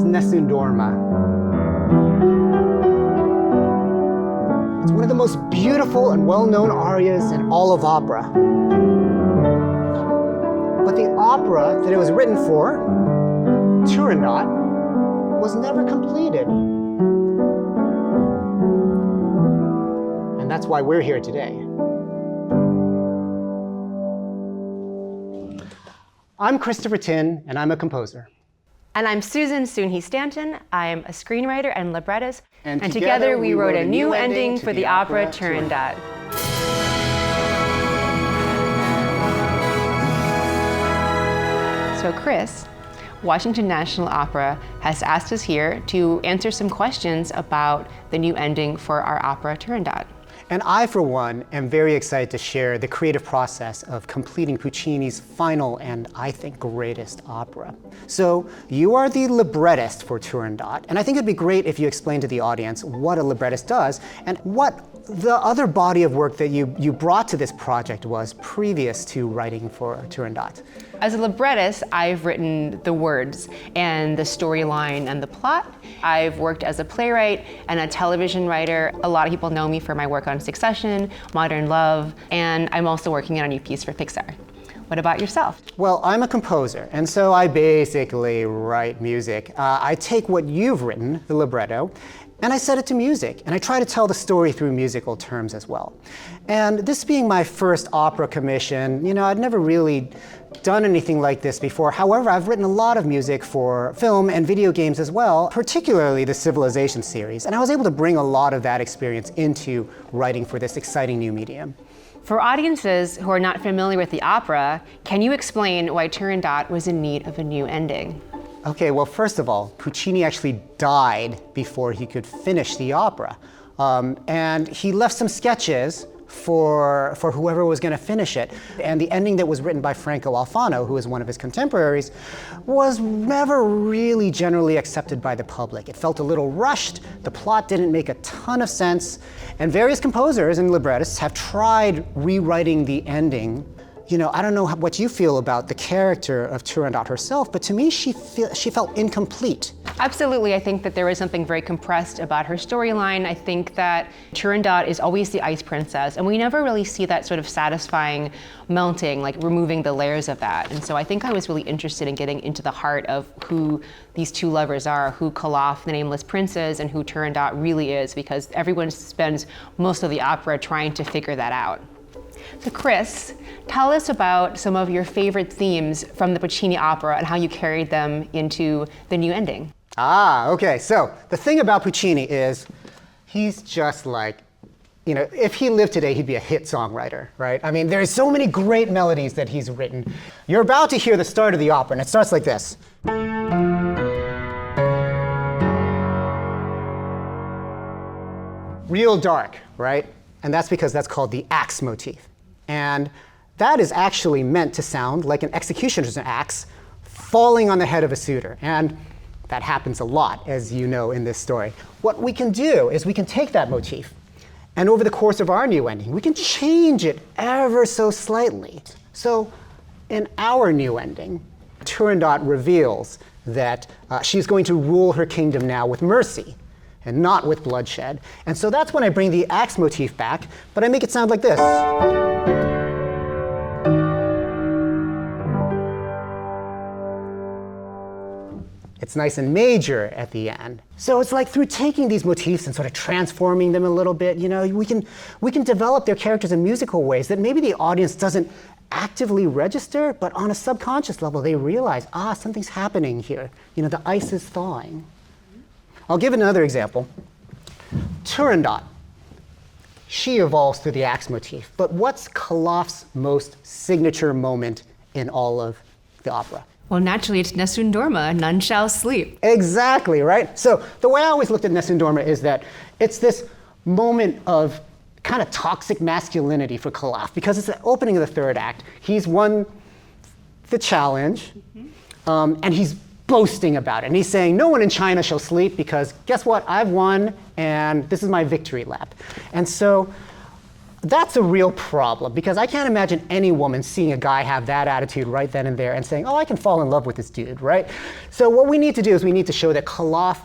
Nessun Dorma. It's one of the most beautiful and well-known arias in all of opera. But the opera that it was written for, Turandot, was never completed. And that's why we're here today. I'm Christopher Tin, and I'm a composer. And I'm Susan Soon He Stanton. I'm a screenwriter and librettist. And together we wrote a new ending for the opera Turandot. So Chris, Washington National Opera has asked us here to answer some questions about the new ending for our opera Turandot. And I, for one, am very excited to share the creative process of completing Puccini's final and, I think, greatest opera. So, you are the librettist for Turandot, and I think it'd be great if you explain to the audience what a librettist does and what the other body of work that you brought to this project was previous to writing for Turandot. As a librettist, I've written the words and the storyline and the plot. I've worked as a playwright and a television writer. A lot of people know me for my work on Succession, Modern Love, and I'm also working on a new piece for Pixar. What about yourself? Well, I'm a composer, and so I basically write music. I take what you've written, the libretto, and I set it to music, and I try to tell the story through musical terms as well. And this being my first opera commission, I'd never really done anything like this before. However, I've written a lot of music for film and video games as well, particularly the Civilization series, and I was able to bring a lot of that experience into writing for this exciting new medium. For audiences who are not familiar with the opera, can you explain why Turandot was in need of a new ending? Okay, well, first of all, Puccini actually died before he could finish the opera. And he left some sketches for whoever was going to finish it. And the ending that was written by Franco Alfano, who is one of his contemporaries, was never really generally accepted by the public. It felt a little rushed, the plot didn't make a ton of sense, and various composers and librettists have tried rewriting the ending. I don't know what you feel about the character of Turandot herself, but to me, she felt incomplete. Absolutely, I think that there is something very compressed about her storyline. I think that Turandot is always the ice princess, and we never really see that sort of satisfying melting, like removing the layers of that. And so I think I was really interested in getting into the heart of who these two lovers are, who Calaf, the nameless prince, is, and who Turandot really is, because everyone spends most of the opera trying to figure that out. So Chris, tell us about some of your favorite themes from the Puccini opera and how you carried them into the new ending. Okay, so the thing about Puccini is he's just like, if he lived today, he'd be a hit songwriter, right? I mean, there's so many great melodies that he's written. You're about to hear the start of the opera, and it starts like this. Real dark, right? And that's because that's called the axe motif. And that is actually meant to sound like an executioner's axe falling on the head of a suitor. And that happens a lot, as you know in this story. What we can do is we can take that motif, and over the course of our new ending, we can change it ever so slightly. So in our new ending, Turandot reveals that she's going to rule her kingdom now with mercy and not with bloodshed. And so that's when I bring the axe motif back, but I make it sound like this. It's nice and major at the end. So it's like through taking these motifs and sort of transforming them a little bit, we can develop their characters in musical ways that maybe the audience doesn't actively register, but on a subconscious level they realize, something's happening here. The ice is thawing. I'll give another example. Turandot. She evolves through the axe motif, but what's Calaf's most signature moment in all of the opera? Well, naturally, it's Nessun Dorma, none shall sleep. Exactly, right? So the way I always looked at Nessun Dorma is that it's this moment of kind of toxic masculinity for Calaf, because it's the opening of the third act. He's won the challenge, and he's boasting about it. And he's saying, no one in China shall sleep because guess what? I've won, and this is my victory lap. And so That's a real problem, because I can't imagine any woman seeing a guy have that attitude right then and there and saying, oh, I can fall in love with this dude, right? So what we need to do is we need to show that Calaf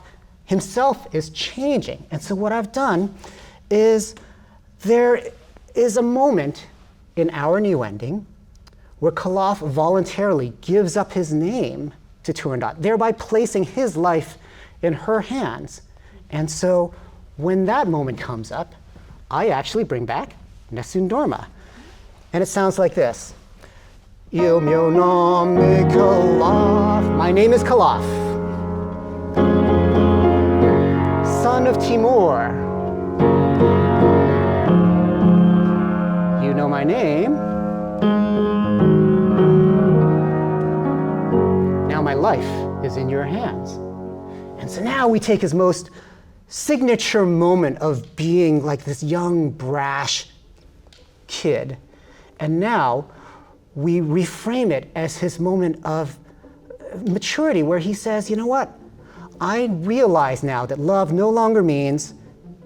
himself is changing. And so what I've done is there is a moment in our new ending where Calaf voluntarily gives up his name to Turandot, thereby placing his life in her hands. And so when that moment comes up, I actually bring back Nessun dorma. And it sounds like this. Il mio nome è Calaf. My name is Calaf, son of Timur. You know my name. Now my life is in your hands. And so now we take his most signature moment of being like this young, brash kid, and now we reframe it as his moment of maturity, where he says, you know what? I realize now that love no longer means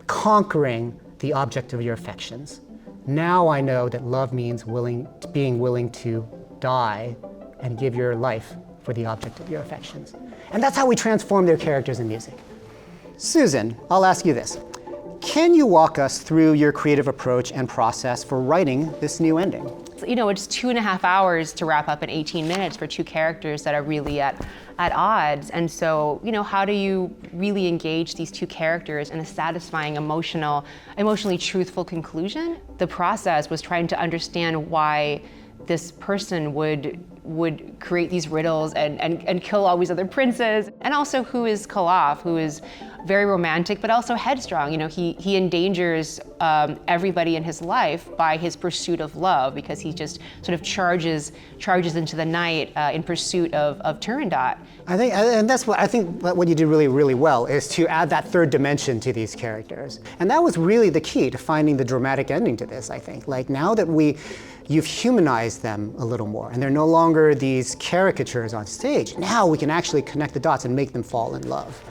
conquering the object of your affections. Now I know that love means being willing to die and give your life for the object of your affections. And that's how we transform their characters in music. Susan, I'll ask you this. Can you walk us through your creative approach and process for writing this new ending? You know, it's 2.5 hours to wrap up in 18 minutes for two characters that are really at odds. And so, you know, how do you really engage these two characters in a satisfying, emotionally truthful conclusion? The process was trying to understand why this person would create these riddles and kill all these other princes. And also, who is Calaf, who is very romantic, but also headstrong. You know, he endangers everybody in his life by his pursuit of love, because he just sort of charges into the night in pursuit of Turandot. I think, and that's what I think what you did really, really well is to add that third dimension to these characters. And that was really the key to finding the dramatic ending to this, I think. Like, now that you've humanized them a little more, and they're no longer these caricatures on stage, now we can actually connect the dots and make them fall in love.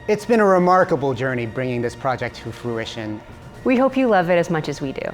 It's been a remarkable journey bringing this project to fruition. We hope you love it as much as we do.